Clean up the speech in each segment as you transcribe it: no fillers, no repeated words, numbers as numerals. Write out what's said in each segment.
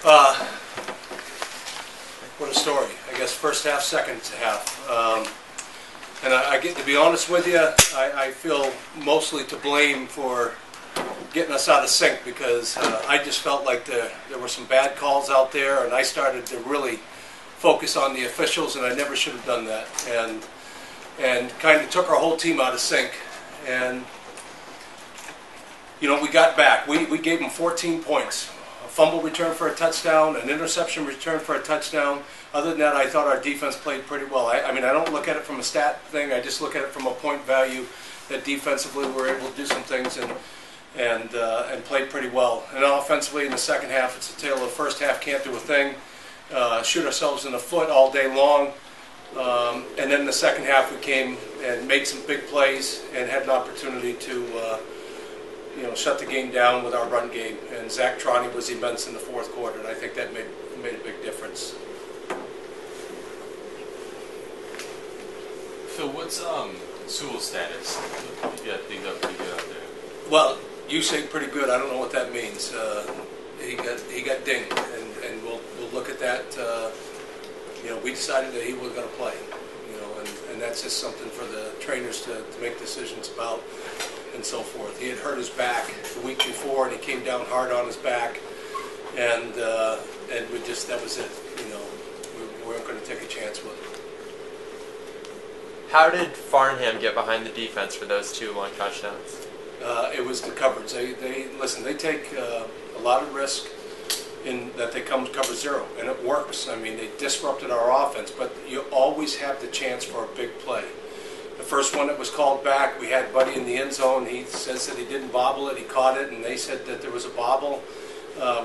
What a story. I guess first half, second half. And I get to be honest with you, I feel mostly to blame for getting us out of sync because I just felt like there were some bad calls out there, and I started to really focus on the officials, and I never should have done that. And kind of took our whole team out of sync. And you know, we got back. We gave them 14 points. A fumble return for a touchdown, an interception return for a touchdown. Other than that, I thought our defense played pretty well. I mean, I don't look at it from a stat thing. I just look at it from a point value that defensively we were able to do some things and played pretty well. And offensively in the second half, it's a tale of the first half, can't do a thing. Shoot ourselves in the foot all day long. And then in the second half, we came and made some big plays and had an opportunity to shut the game down with our run game. And Zach Trotty was immense in the fourth quarter, and I think that made a big difference. Phil, what's Sewell's status? You got things up pretty good out there. Well, you say pretty good. I don't know what that means. He got dinged, and we'll look at that. We decided that he was going to play. And that's just something for the trainers to make decisions about and so forth. He had hurt his back the week before, and he came down hard on his back, and we just, that was it. We weren't going to take a chance with him. How did Farnham get behind the defense for those 2 long touchdowns? It was the coverage. They take a lot of risk in that they come cover zero, and it works. I mean, they disrupted our offense, but you always have the chance for a big play. The first one that was called back, we had Buddy in the end zone. He says that he didn't bobble it. He caught it, and they said that there was a bobble.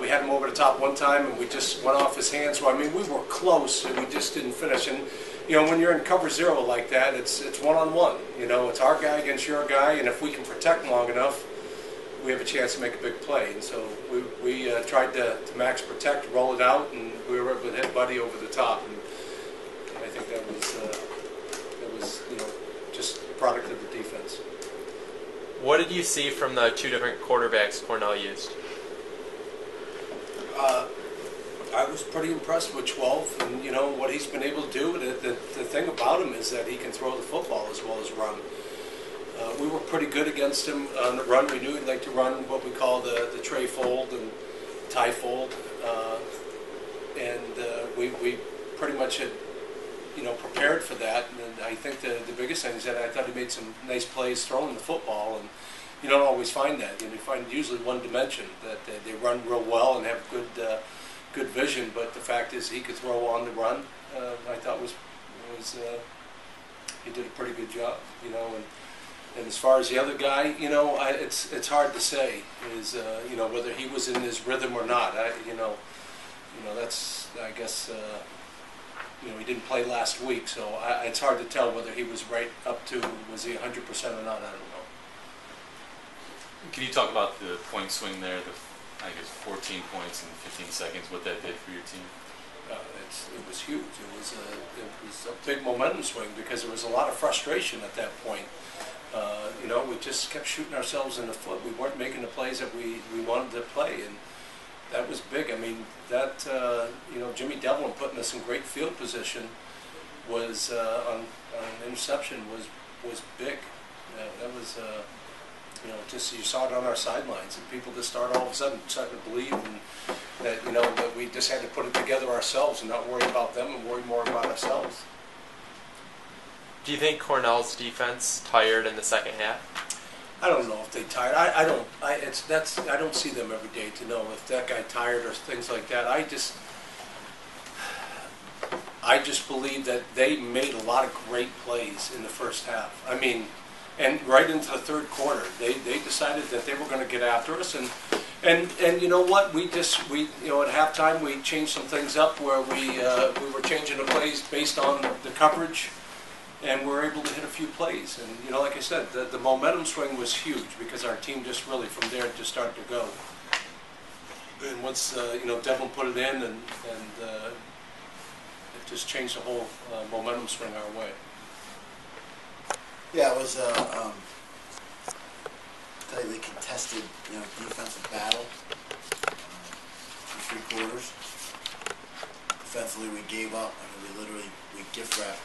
We had him over the top one time, and we just went off his hands. So, I mean, we were close, and we just didn't finish. And when you're in cover zero like that, it's one-on-one. It's our guy against your guy, and if we can protect long enough, we have a chance to make a big play. And so we tried to max protect, roll it out, and we were able to hit Buddy over the top. And I think that was just a product of the defense. What did you see from the 2 different quarterbacks Cornell used? I was pretty impressed with 12 and, what he's been able to do. The thing about him is that he can throw the football as well as run. We were pretty good against him on the run. We knew he'd like to run what we call the tray fold and tie fold. We pretty much had, prepared for that. And I think the biggest thing is that I thought he made some nice plays throwing the football. And you don't always find that. You find usually one dimension, that they run real well and have good vision. But the fact is he could throw on the run. I thought was he did a pretty good job. And as far as the other guy, it's hard to say is whether he was in his rhythm or not. That's I guess he didn't play last week, so it's hard to tell whether he was right up to, was he 100% or not. I don't know. Can you talk about the point swing there? I guess 14 points in 15 seconds. What that did for your team? It was huge. It was a big momentum swing because there was a lot of frustration at that point. We just kept shooting ourselves in the foot. We weren't making the plays that we wanted to play, and that was big. I mean, that Jimmy Devlin putting us in great field position was on an interception was big. That was just you saw it on our sidelines, and people just all of a sudden started to believe that that we just had to put it together ourselves and not worry about them and worry more about ourselves. Do you think Cornell's defense tired in the second half? I don't know if they tired. I don't see them every day to know if that guy tired or things like that. I just believe that they made a lot of great plays in the first half. I mean, and right into the third quarter, they decided that they were going to get after us, and you know what? We at halftime we changed some things up where we were changing the plays based on the coverage. And we were able to hit a few plays. And, like I said, the momentum swing was huge because our team just really, from there, just started to go. And once, Devlin put it in, and it just changed the whole momentum swing our way. Yeah, it was a tightly contested, defensive battle for 3 quarters. defensively we gave up. I mean, we gift wrapped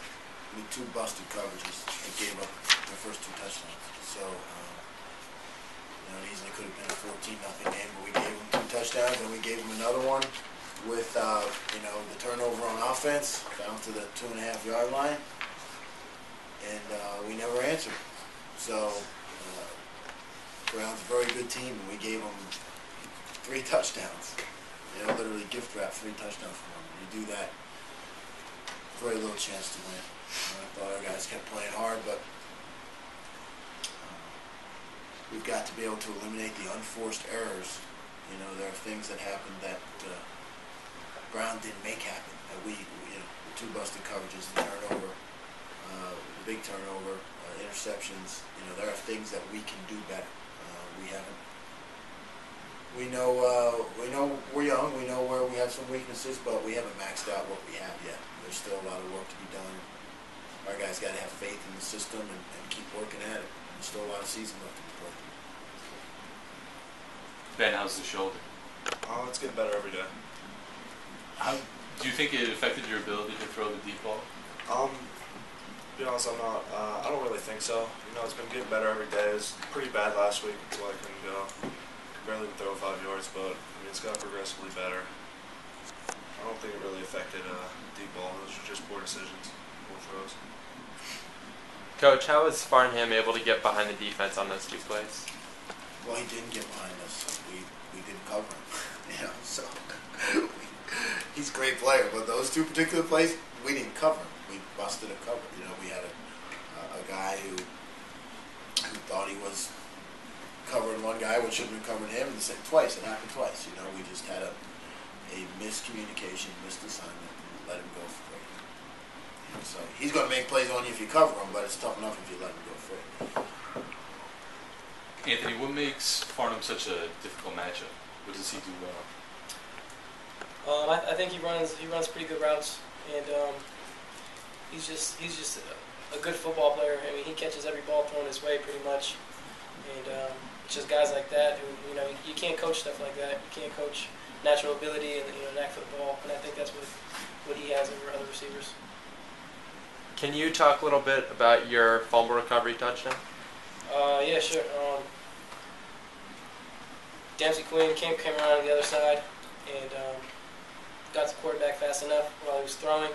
with 2 busted coverages and gave up the first 2 touchdowns. So, it easily could have been a 14-0 game, but we gave them 2 touchdowns, and we gave them another one with, the turnover on offense down to the 2.5-yard line, and we never answered. So, Brown's a very good team, and we gave them 3 touchdowns. Literally gift wrapped 3 touchdowns for them. You do that, very little chance to win. I thought our guys kept playing hard, but we've got to be able to eliminate the unforced errors. There are things that happen that Brown didn't make happen. That we the 2 busted coverages, the turnover, the big turnover, interceptions. There are things that we can do better. We haven't. We know we're young. We know where we have some weaknesses, but we haven't maxed out what we have yet. There's still a lot of work to be done. Our guys got to have faith in the system and keep working at it. There's still a lot of season left to play. Ben, how's the shoulder? Oh, it's getting better every day. How do you think it affected your ability to throw the deep ball? To be honest, I'm not. I don't really think so. It's been getting better every day. It was pretty bad last week until I couldn't go. Could barely throw 5 yards, but it's got progressively better. I don't think it really affected deep ball. Those are just poor decisions, poor throws. Coach, how was Farnham able to get behind the defense on those 2 plays? Well, he didn't get behind us. We didn't cover him. So he's a great player, but those 2 particular plays, we didn't cover him. We busted a cover. We had a guy who thought he was covering one guy, which should have been covering him, and twice. It happened twice. We just had a miscommunication, missed assignment, and let him go free. So he's going to make plays on you if you cover him, but it's tough enough if you let him go free. Anthony, what makes Farnham such a difficult matchup? What does he do well? I think he runs pretty good routes, and he's just a good football player. I mean, he catches every ball thrown his way pretty much, and it's just guys like that who you can't coach stuff like that. You can't coach natural ability and knack for the ball, and I think that's what he has over other receivers. Can you talk a little bit about your fumble recovery touchdown? Yeah, sure. Dempsey Quinn came around on the other side and got the quarterback fast enough while he was throwing.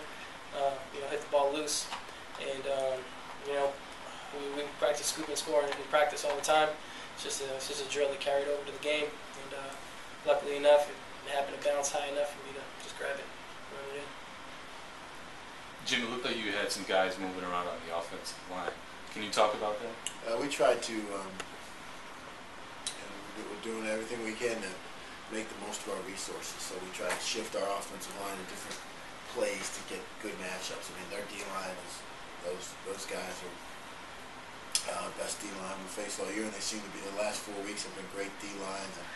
Hit the ball loose, and we practice scoop and score in practice all the time. It's just a drill that carried over to the game, and luckily enough, it happened to bounce high enough for me to just grab it, run it in. Jim, it looked like you had some guys moving around on the offensive line. Can you talk about that? We tried to. We're doing everything we can to make the most of our resources. So we try to shift our offensive line to different plays to get good matchups. I mean, their D-line is those guys are best D-line we faced all year, and they seem to be the last 4 weeks have been great D-lines. And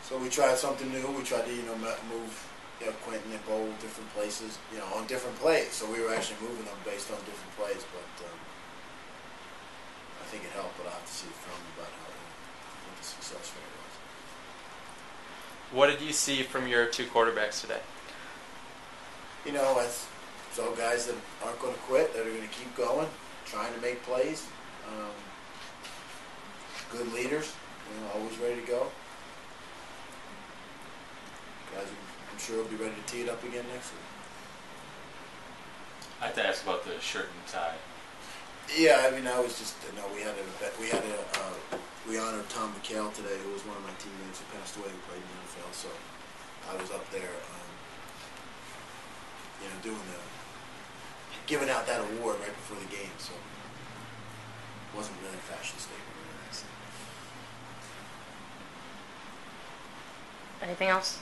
so we tried something new. We tried to move Quentin and Bowl different places, on different plays. So we were actually moving them based on different plays, but I think it helped. But I have to see the film about what the success rate was. What did you see from your 2 quarterbacks today? It's all guys that aren't going to quit, that are going to keep going, trying to make plays. Good leaders, always ready to go. Guys, I'm sure will be ready to tee it up again next week. I have to ask about the shirt and tie. Yeah, I was just we honored Tom McHale today, who was one of my teammates who passed away, who played in the NFL. So I was up there, giving out that award right before the game. So it wasn't really a fashion statement. Anything else?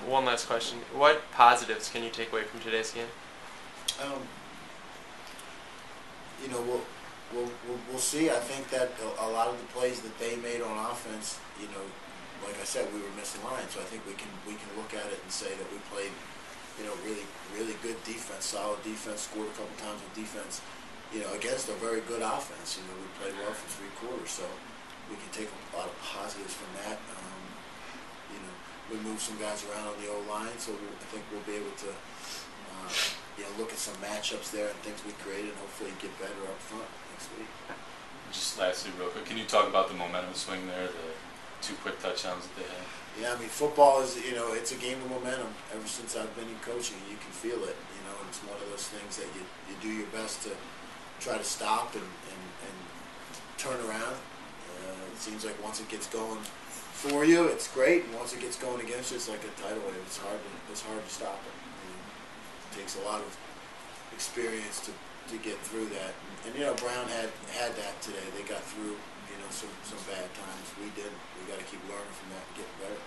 One last question. What positives can you take away from today's game? We'll see. I think that a lot of the plays that they made on offense, like I said, we were missing lines. So I think we can look at it and say that we played, really, really good defense, solid defense, scored a couple times with defense, against a very good offense. We played well for 3 quarters, so we can take a lot of positives from that. we moved some guys around on the O-line, so I think we'll be able to look at some matchups there and things we created and hopefully get better up front next week. Just lastly, real quick, can you talk about the momentum swing there, the 2 quick touchdowns that they had? Yeah, I mean, football is, it's a game of momentum. Ever since I've been in coaching, you can feel it, and it's one of those things that you do your best to try to stop and turn around. It seems like once it gets going for you, it's great, and once it gets going against you, it's like a tidal wave. It's hard to stop it. It takes a lot of experience to get through that. And Brown had that today. They got through some bad times. We didn't. We got to keep learning from that and getting better.